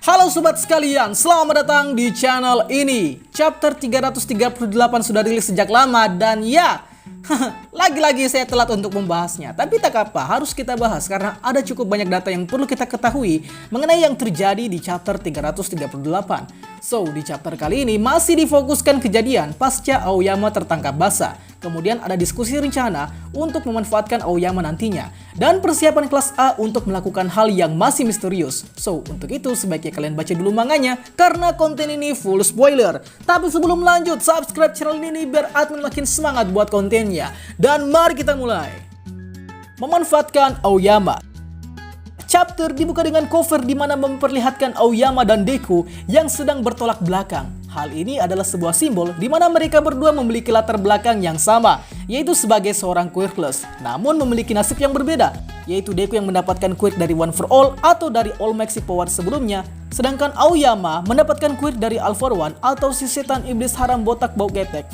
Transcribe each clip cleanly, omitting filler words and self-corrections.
Halo sobat sekalian, selamat datang di channel ini. Chapter 338 sudah rilis sejak lama dan ya, lagi-lagi saya telat untuk membahasnya. Tapi tak apa, harus kita bahas karena ada cukup banyak data yang perlu kita ketahui mengenai yang terjadi di chapter 338. So, di chapter kali ini masih difokuskan kejadian pasca Aoyama tertangkap basah. Kemudian ada diskusi rencana untuk memanfaatkan Aoyama nantinya. Dan persiapan kelas A untuk melakukan hal yang masih misterius. So, untuk itu sebaiknya kalian baca dulu manganya karena konten ini full spoiler. Tapi sebelum lanjut, subscribe channel ini biar admin makin semangat buat kontennya. Dan mari kita mulai. Memanfaatkan Aoyama. Chapter dibuka dengan cover di mana memperlihatkan Aoyama dan Deku yang sedang bertolak belakang. Hal ini adalah sebuah simbol di mana mereka berdua memiliki latar belakang yang sama, yaitu sebagai seorang quirkless, namun memiliki nasib yang berbeda, yaitu Deku yang mendapatkan quirk dari One for All atau dari All Maxi Power sebelumnya, sedangkan Aoyama mendapatkan quirk dari All for One atau si setan iblis haram botak bau ketek.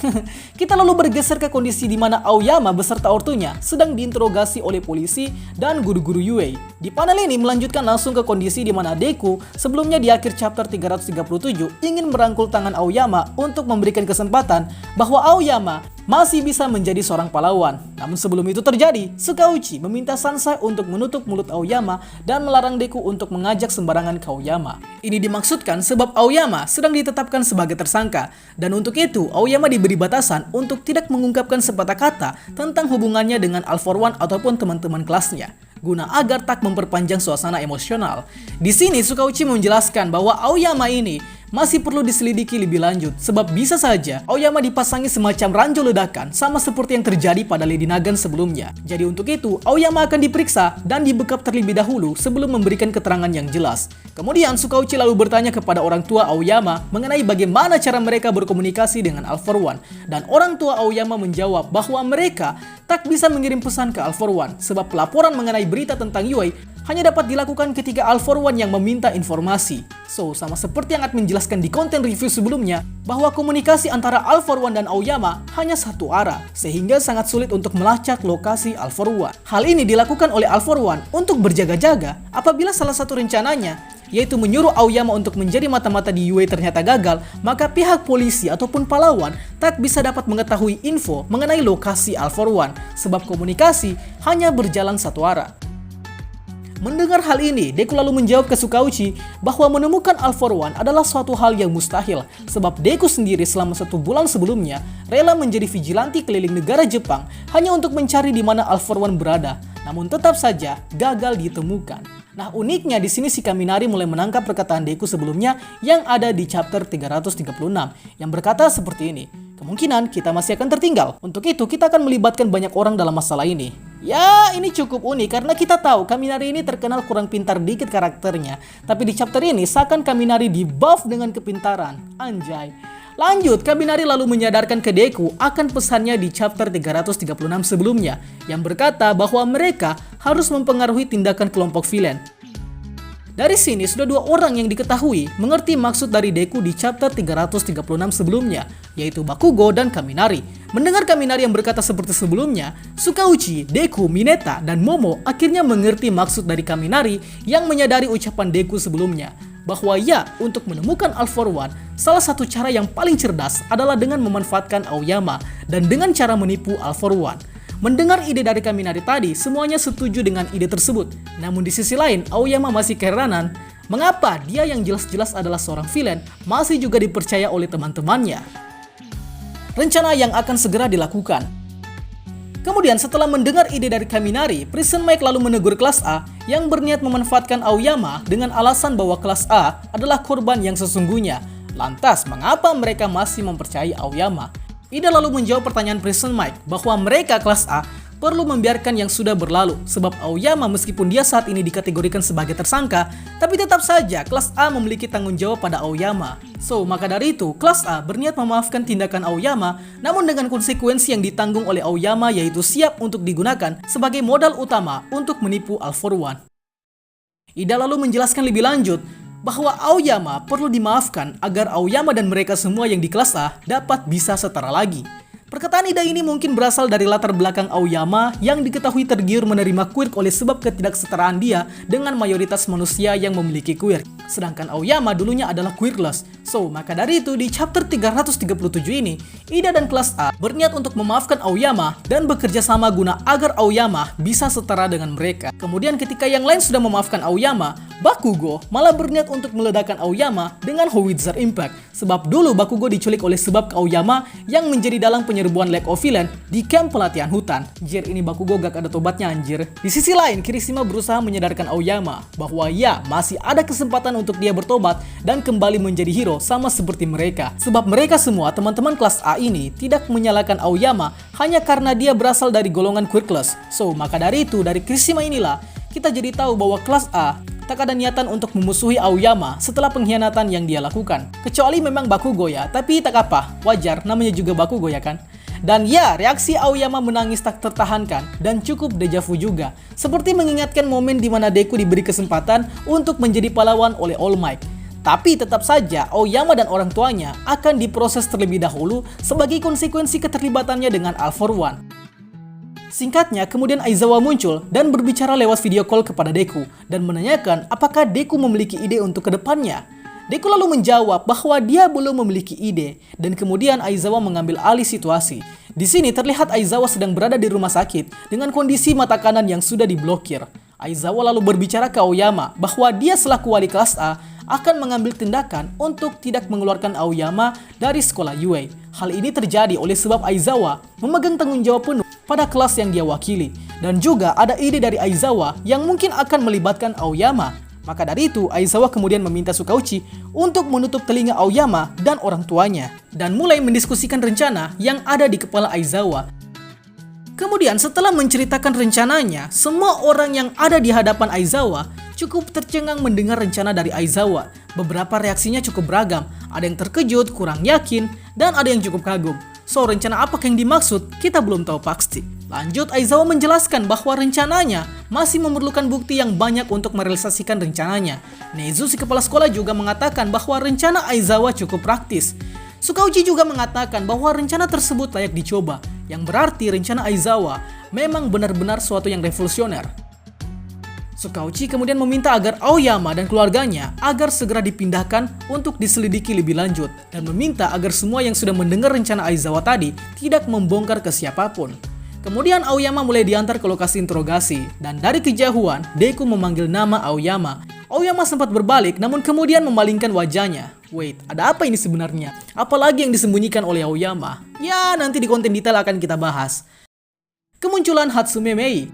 Kita lalu bergeser ke kondisi di mana Aoyama beserta ortunya sedang diinterogasi oleh polisi dan guru-guru Yue. Di panel ini melanjutkan langsung ke kondisi di mana Deku sebelumnya di akhir chapter 337 ingin merangkul tangan Aoyama untuk memberikan kesempatan bahwa Aoyama masih bisa menjadi seorang pahlawan. Namun sebelum itu terjadi, Tsukauchi meminta Sansa untuk menutup mulut Aoyama dan melarang Deku untuk mengajak sembarangan ke Aoyama. Ini dimaksudkan sebab Aoyama sedang ditetapkan sebagai tersangka, dan untuk itu Aoyama diberi batasan untuk tidak mengungkapkan sepatah kata tentang hubungannya dengan All for One ataupun teman-teman kelasnya, guna agar tak memperpanjang suasana emosional. Di sini Tsukauchi menjelaskan bahwa Aoyama ini masih perlu diselidiki lebih lanjut sebab bisa saja Aoyama dipasangi semacam ranjau ledakan sama seperti yang terjadi pada Lady Nagan sebelumnya. Jadi untuk itu Aoyama akan diperiksa dan dibekap terlebih dahulu sebelum memberikan keterangan yang jelas. Kemudian Tsukauchi lalu bertanya kepada orang tua Aoyama mengenai bagaimana cara mereka berkomunikasi dengan All for One, dan orang tua Aoyama menjawab bahwa mereka tak bisa mengirim pesan ke All for One sebab pelaporan mengenai berita tentang Yue hanya dapat dilakukan ketika All for One yang meminta informasi. So, sama seperti yang Admin jelaskan di konten review sebelumnya, bahwa komunikasi antara All for One dan Aoyama hanya satu arah, sehingga sangat sulit untuk melacak lokasi All for One. Hal ini dilakukan oleh All for One untuk berjaga-jaga apabila salah satu rencananya, yaitu menyuruh Aoyama untuk menjadi mata-mata di Yue ternyata gagal, maka pihak polisi ataupun pahlawan tak bisa dapat mengetahui info mengenai lokasi All for One, sebab komunikasi hanya berjalan satu arah. Mendengar hal ini, Deku lalu menjawab ke Tsukauchi bahwa menemukan All for One adalah suatu hal yang mustahil, sebab Deku sendiri selama 1 bulan sebelumnya rela menjadi vigilanti keliling negara Jepang hanya untuk mencari di mana All for One berada, namun tetap saja gagal ditemukan. Nah, uniknya di sini si Kaminari mulai menangkap perkataan Deku sebelumnya yang ada di chapter 336 yang berkata seperti ini. Kemungkinan kita masih akan tertinggal. Untuk itu kita akan melibatkan banyak orang dalam masalah ini. Ya, ini cukup unik karena kita tahu Kaminari ini terkenal kurang pintar dikit karakternya. Tapi di chapter ini seakan Kaminari di-buff dengan kepintaran. Anjay. Lanjut, Kaminari lalu menyadarkan ke Deku akan pesannya di chapter 336 sebelumnya yang berkata bahwa mereka harus mempengaruhi tindakan kelompok villain. Dari sini sudah 2 orang yang diketahui mengerti maksud dari Deku di chapter 336 sebelumnya, yaitu Bakugo dan Kaminari. Mendengar Kaminari yang berkata seperti sebelumnya, Tsukauchi, Deku, Mineta, dan Momo akhirnya mengerti maksud dari Kaminari yang menyadari ucapan Deku sebelumnya, bahwa ya, untuk menemukan All for One, salah satu cara yang paling cerdas adalah dengan memanfaatkan Aoyama dan dengan cara menipu All for One. Mendengar ide dari Kaminari tadi, semuanya setuju dengan ide tersebut. Namun di sisi lain, Aoyama masih keheranan mengapa dia yang jelas-jelas adalah seorang villain masih juga dipercaya oleh teman-temannya. Rencana yang akan segera dilakukan. Kemudian setelah mendengar ide dari Kaminari, Prison Mike lalu menegur kelas A yang berniat memanfaatkan Aoyama dengan alasan bahwa kelas A adalah korban yang sesungguhnya. Lantas, mengapa mereka masih mempercayai Aoyama? Ida lalu menjawab pertanyaan Prison Mike bahwa mereka kelas A perlu membiarkan yang sudah berlalu, sebab Aoyama meskipun dia saat ini dikategorikan sebagai tersangka, tapi tetap saja kelas A memiliki tanggung jawab pada Aoyama. So, maka dari itu, kelas A berniat memaafkan tindakan Aoyama, namun dengan konsekuensi yang ditanggung oleh Aoyama, yaitu siap untuk digunakan sebagai modal utama untuk menipu All for One. Ida lalu menjelaskan lebih lanjut bahwa Aoyama perlu dimaafkan agar Aoyama dan mereka semua yang di kelas A dapat bisa setara lagi. Perkataan Ida ini mungkin berasal dari latar belakang Aoyama yang diketahui tergiur menerima quirk oleh sebab ketidaksetaraan dia dengan mayoritas manusia yang memiliki quirk. Sedangkan Aoyama dulunya adalah quirkless. So, maka dari itu di chapter 337 ini, Ida dan kelas A berniat untuk memaafkan Aoyama dan bekerja sama guna agar Aoyama bisa setara dengan mereka. Kemudian ketika yang lain sudah memaafkan Aoyama, Bakugo malah berniat untuk meledakkan Aoyama dengan Howitzer Impact. Sebab dulu Bakugo diculik oleh sebab Aoyama yang menjadi dalang penyerbuan Lake of Villain di camp pelatihan hutan. Jir, ini Bakugo gak ada tobatnya anjir. Di sisi lain, Kirishima berusaha menyadarkan Aoyama bahwa ya masih ada kesempatan untuk dia bertobat dan kembali menjadi hero sama seperti mereka. Sebab mereka semua teman-teman kelas A ini tidak menyalahkan Aoyama hanya karena dia berasal dari golongan quirkless. So, maka dari itu dari Kirishima inilah kita jadi tahu bahwa kelas A tak ada niatan untuk memusuhi Aoyama setelah pengkhianatan yang dia lakukan. Kecuali memang Bakugo ya, tapi tak apa, wajar, namanya juga Bakugo ya kan? Dan ya, reaksi Aoyama menangis tak tertahankan dan cukup dejavu juga. Seperti mengingatkan momen di mana Deku diberi kesempatan untuk menjadi pahlawan oleh All Might. Tapi tetap saja Aoyama dan orang tuanya akan diproses terlebih dahulu sebagai konsekuensi keterlibatannya dengan All For One. Singkatnya, kemudian Aizawa muncul dan berbicara lewat video call kepada Deku dan menanyakan apakah Deku memiliki ide untuk kedepannya. Deku lalu menjawab bahwa dia belum memiliki ide dan kemudian Aizawa mengambil alih situasi. Di sini terlihat Aizawa sedang berada di rumah sakit dengan kondisi mata kanan yang sudah diblokir. Aizawa lalu berbicara ke Aoyama bahwa dia selaku wali kelas A akan mengambil tindakan untuk tidak mengeluarkan Aoyama dari sekolah UA. Hal ini terjadi oleh sebab Aizawa memegang tanggung jawab penuh pada kelas yang dia wakili. Dan juga ada ide dari Aizawa yang mungkin akan melibatkan Aoyama. Maka dari itu, Aizawa kemudian meminta Sukauchi untuk menutup telinga Aoyama dan orang tuanya. Dan mulai mendiskusikan rencana yang ada di kepala Aizawa. Kemudian setelah menceritakan rencananya, semua orang yang ada di hadapan Aizawa cukup tercengang mendengar rencana dari Aizawa. Beberapa reaksinya cukup beragam, ada yang terkejut, kurang yakin, dan ada yang cukup kagum. So, rencana apa yang dimaksud, kita belum tahu pasti. Lanjut, Aizawa menjelaskan bahwa rencananya masih memerlukan bukti yang banyak untuk merealisasikan rencananya. Nezu, si kepala sekolah, juga mengatakan bahwa rencana Aizawa cukup praktis. Sukauchi juga mengatakan bahwa rencana tersebut layak dicoba, yang berarti rencana Aizawa memang benar-benar suatu yang revolusioner. Sukauchi kemudian meminta agar Aoyama dan keluarganya agar segera dipindahkan untuk diselidiki lebih lanjut dan meminta agar semua yang sudah mendengar rencana Aizawa tadi tidak membongkar ke siapapun. Kemudian Aoyama mulai diantar ke lokasi interogasi dan dari kejauhan Deku memanggil nama Aoyama. Aoyama sempat berbalik namun kemudian memalingkan wajahnya. Wait, ada apa ini sebenarnya? Apalagi yang disembunyikan oleh Aoyama? Ya, nanti di konten detail akan kita bahas. Kemunculan Hatsume Mei.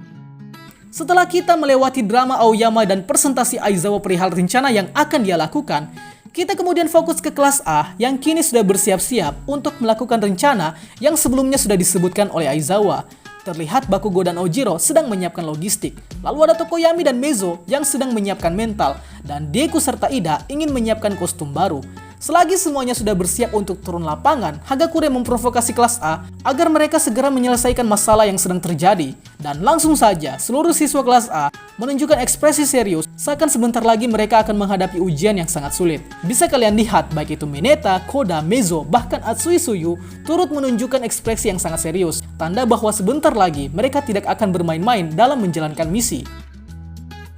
Setelah kita melewati drama Aoyama dan presentasi Aizawa perihal rencana yang akan dia lakukan, kita kemudian fokus ke kelas A yang kini sudah bersiap-siap untuk melakukan rencana yang sebelumnya sudah disebutkan oleh Aizawa. Terlihat Bakugo dan Ojiro sedang menyiapkan logistik. Lalu ada Tokoyami dan Mezo yang sedang menyiapkan mental. Dan Deku serta Ida ingin menyiapkan kostum baru. Selagi semuanya sudah bersiap untuk turun lapangan, Hagakure memprovokasi kelas A agar mereka segera menyelesaikan masalah yang sedang terjadi. Dan langsung saja, seluruh siswa kelas A menunjukkan ekspresi serius, seakan sebentar lagi mereka akan menghadapi ujian yang sangat sulit. Bisa kalian lihat, baik itu Mineta, Koda, Mezo, bahkan Atsui Suyu turut menunjukkan ekspresi yang sangat serius. Tanda bahwa sebentar lagi mereka tidak akan bermain-main dalam menjalankan misi.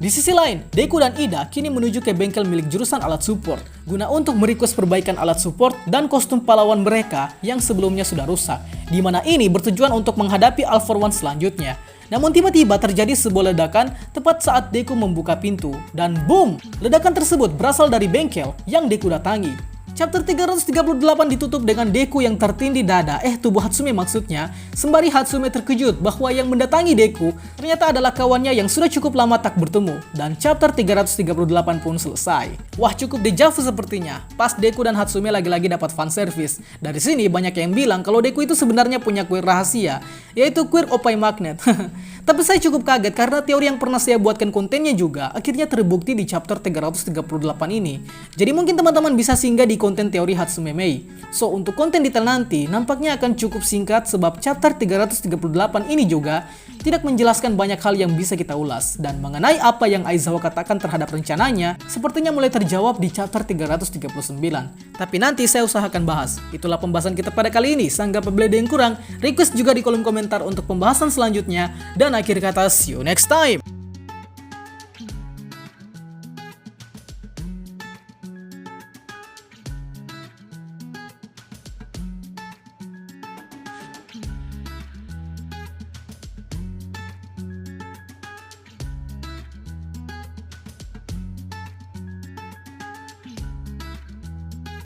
Di sisi lain, Deku dan Ida kini menuju ke bengkel milik jurusan alat support guna untuk merequest perbaikan alat support dan kostum pahlawan mereka yang sebelumnya sudah rusak, di mana ini bertujuan untuk menghadapi All For One selanjutnya. Namun tiba-tiba terjadi sebuah ledakan tepat saat Deku membuka pintu dan boom! Ledakan tersebut berasal dari bengkel yang Deku datangi. Chapter 338 ditutup dengan Deku yang tertindih dada, tubuh Hatsume maksudnya, sembari Hatsume terkejut bahwa yang mendatangi Deku ternyata adalah kawannya yang sudah cukup lama tak bertemu, dan chapter 338 pun selesai. Wah, cukup dejavu sepertinya, pas Deku dan Hatsume lagi-lagi dapat fanservice. Dari sini banyak yang bilang kalau Deku itu sebenarnya punya kuir rahasia, yaitu kuir Opai Magnet. Tapi saya cukup kaget karena teori yang pernah saya buatkan kontennya juga akhirnya terbukti di chapter 338 ini. Jadi mungkin teman-teman bisa singgah di konten teori Hatsume Mei. So, untuk konten detail nanti nampaknya akan cukup singkat sebab chapter 338 ini juga tidak menjelaskan banyak hal yang bisa kita ulas. Dan mengenai apa yang Aizawa katakan terhadap rencananya, sepertinya mulai terjawab di chapter 339. Tapi nanti saya usahakan bahas. Itulah pembahasan kita pada kali ini. Sanggap apabila ada yang kurang, request juga di kolom komentar untuk pembahasan selanjutnya. Dan akhir kata, see you next time!